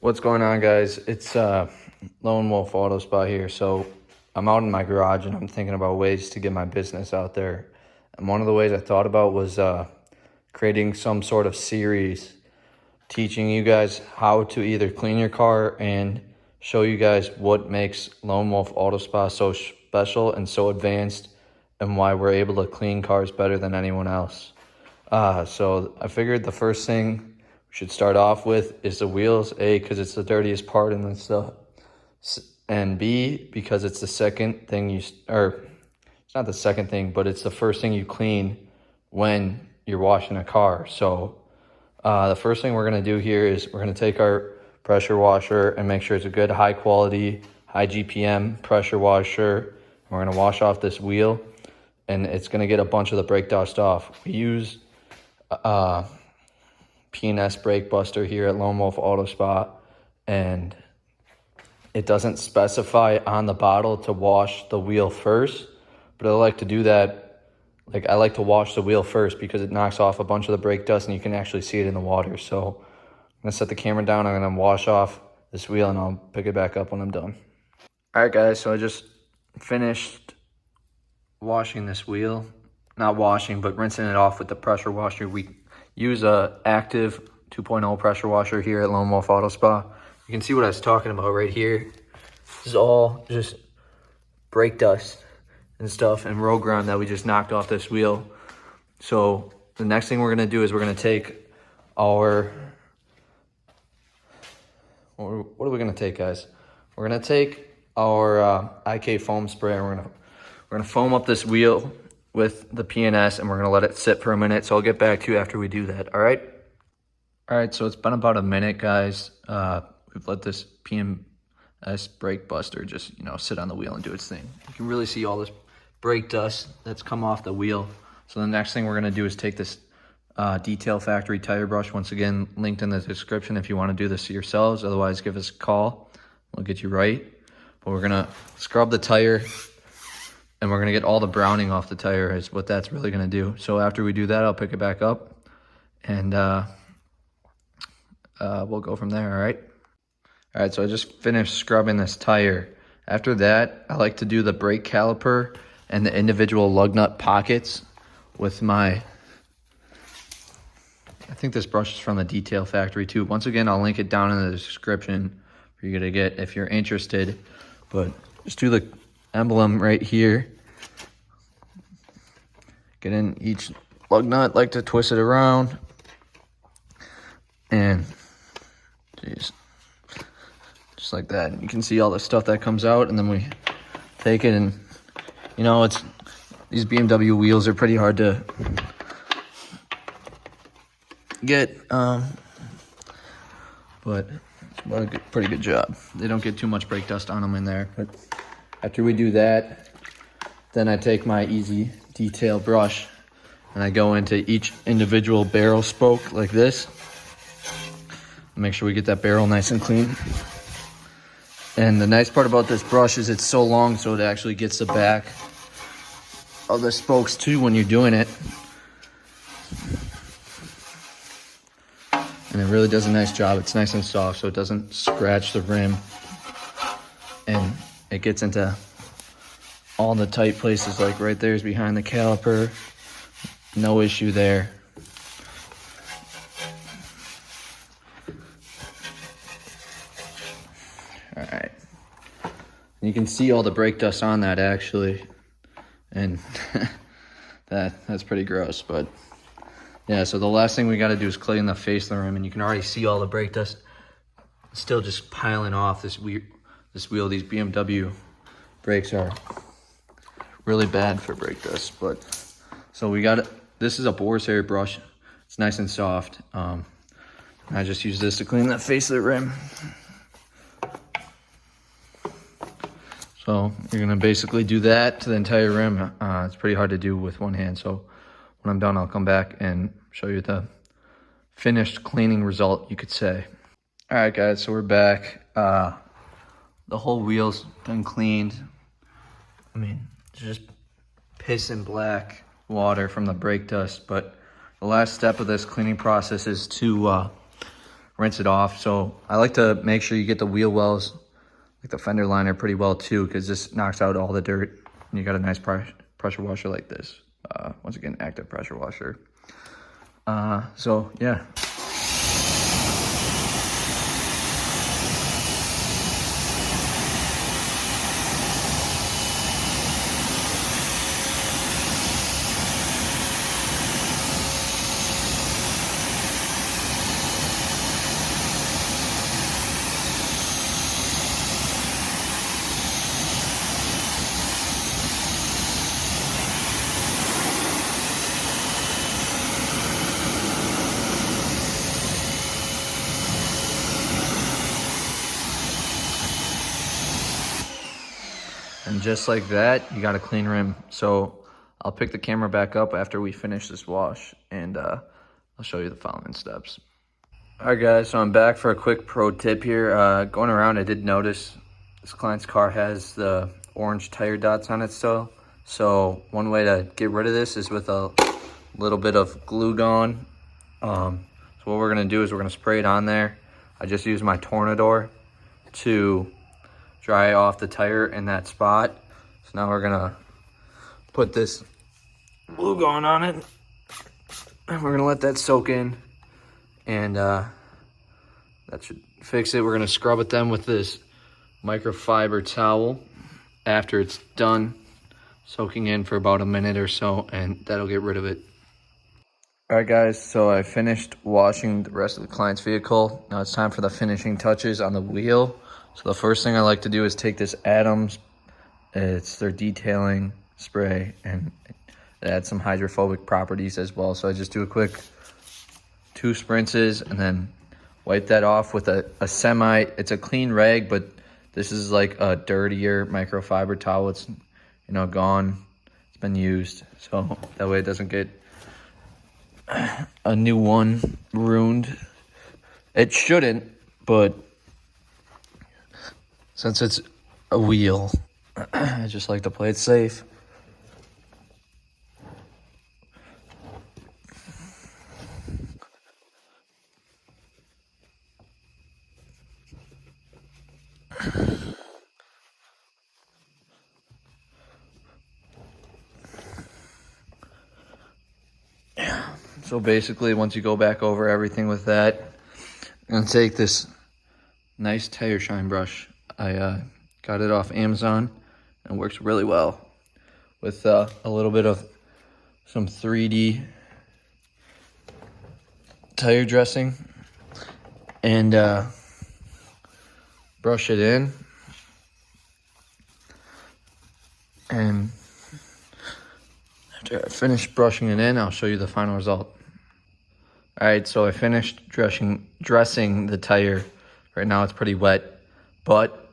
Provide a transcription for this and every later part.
What's going on, guys? It's Lone Wolf Auto Spa here. So I'm out in my garage and I'm thinking about ways to get my business out there. And one of the ways I thought about was creating some sort of series teaching you guys how to either clean your car and show you guys what makes Lone Wolf Auto Spa so special and so advanced and why we're able to clean cars better than anyone else. So I figured the first thing we should start off with is the wheels. A, because it's the dirtiest part in the stuff, and B, because it's the second thing it's not the second thing, but it's the first thing you clean when you're washing a car. So the first thing we're going to do here is we're going to take our pressure washer and make sure it's a good high quality, high GPM pressure washer. We're going to wash off this wheel and it's going to get a bunch of the brake dust off. We use P&S Brake Buster here at Lone Wolf Auto Spa, and it doesn't specify on the bottle to wash the wheel first, but I like to do that. I like to wash the wheel first because it knocks off a bunch of the brake dust and you can actually see it in the water. So I'm gonna set the camera down, I'm gonna wash off this wheel and I'll pick it back up when I'm done. All right, guys, so I just finished washing this wheel. Not washing, but rinsing it off with the pressure washer. We use a active 2.0 pressure washer here at Lone Wolf Auto Spa. You can see what I was talking about right here. This is all just brake dust and stuff and road ground that we just knocked off this wheel. So the next thing we're gonna do is we're gonna take our, what are we gonna take, guys? We're gonna take our IK foam spray and we're gonna foam up this wheel with the P&S and we're gonna let it sit for a minute. So I'll get back to you after we do that, all right? All right, so it's been about a minute, guys. We've let this P&S Brake Buster just, sit on the wheel and do its thing. You can really see all this brake dust that's come off the wheel. So the next thing we're gonna do is take this Detail Factory tire brush, once again, linked in the description if you wanna do this yourselves. Otherwise, give us a call. We'll get you right. But we're gonna scrub the tire and we're gonna get all the browning off the tire is what that's really gonna do. So after we do that, I'll pick it back up and we'll go from there, all right? All right, so I just finished scrubbing this tire. After that, I like to do the brake caliper and the individual lug nut pockets with my, I think this brush is from the Detail Factory too. Once again, I'll link it down in the description for you to get if you're interested. But just do the emblem right here. Get in each lug nut, like to twist it around. And geez, just like that. You can see all the stuff that comes out, and then we take it and, it's, these BMW wheels are pretty hard to get, but it's a pretty good job. They don't get too much brake dust on them in there. But after we do that, then I take my Easy Detail brush and I go into each individual barrel spoke like this. Make sure we get that barrel nice and clean. And the nice part about this brush is it's so long, so it actually gets the back of the spokes too when you're doing it. And it really does a nice job. It's nice and soft, so it doesn't scratch the rim. And it gets into all the tight places, like right there's behind the caliper. No issue there. All right. You can see all the brake dust on that actually. And that's pretty gross, but yeah, so the last thing we got to do is clean the face of the rim, and you can already see all the brake dust still just piling off this wheel. These BMW brakes are really bad for brake dust, but so we got it. This is a boar's hair brush. It's nice and soft. I just use this to clean the face of the rim. So you're gonna basically do that to the entire rim. It's pretty hard to do with one hand. So when I'm done, I'll come back and show you the finished cleaning result, you could say. All right, guys, so we're back. The whole wheel's been cleaned. I mean, it's just piss and black water from the brake dust. But the last step of this cleaning process is to rinse it off. So I like to make sure you get the wheel wells, like the fender liner, pretty well too, because this knocks out all the dirt. And you got a nice pressure washer like this. Once again, active pressure washer. So yeah. And just like that, you got a clean rim. So I'll pick the camera back up after we finish this wash, and I'll show you the following steps. All right, guys, so I'm back for a quick pro tip here. Going around, I did notice this client's car has the orange tire dots on it still. So one way to get rid of this is with a little bit of Glue Gone. So what we're gonna do is we're gonna spray it on there. I just use my Tornador to dry off the tire in that spot. So now we're gonna put this Glue Gone on it, and we're gonna let that soak in, and that should fix it. We're gonna scrub it then with this microfiber towel after it's done soaking in for about a minute or so, and that'll get rid of it. All right, guys, so I finished washing the rest of the client's vehicle. Now it's time for the finishing touches on the wheel. So the first thing I like to do is take this Adams, it's their detailing spray, and it adds some hydrophobic properties as well. So I just do a quick 2 sprints and then wipe that off with a it's a clean rag, but this is like a dirtier microfiber towel. It's, gone, it's been used. So that way it doesn't get a new one ruined. It shouldn't, but since it's a wheel, I just like to play it safe. So basically, once you go back over everything with that, I'm gonna take this nice tire shine brush. I got it off Amazon, and it works really well with a little bit of some 3D tire dressing, and brush it in, and after I finish brushing it in, I'll show you the final result. All right, so I finished dressing the tire. Right now it's pretty wet, but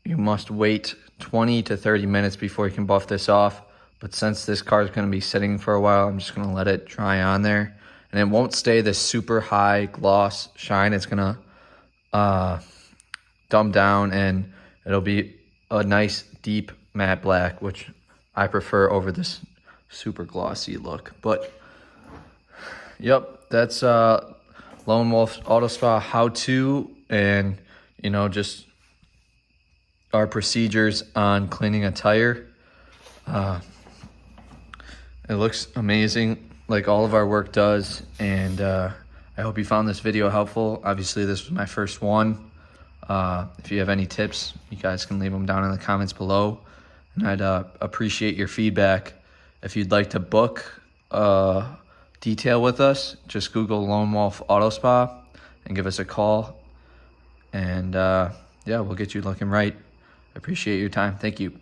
you must wait 20 to 30 minutes before you can buff this off. But since this car is going to be sitting for a while, I'm just going to let it dry on there. And it won't stay this super high gloss shine. It's going to dumb down, and it'll be a nice deep matte black, which I prefer over this super glossy look. But yep, that's Lone Wolf Auto Spa how-to, and just our procedures on cleaning a tire. It looks amazing, like all of our work does, and I hope you found this video helpful. Obviously, this was my first one. If you have any tips, you guys can leave them down in the comments below, and I'd appreciate your feedback. If you'd like to book detail with us, just Google Lone Wolf Auto Spa and give us a call, and yeah, we'll get you looking right. I appreciate your time. Thank you.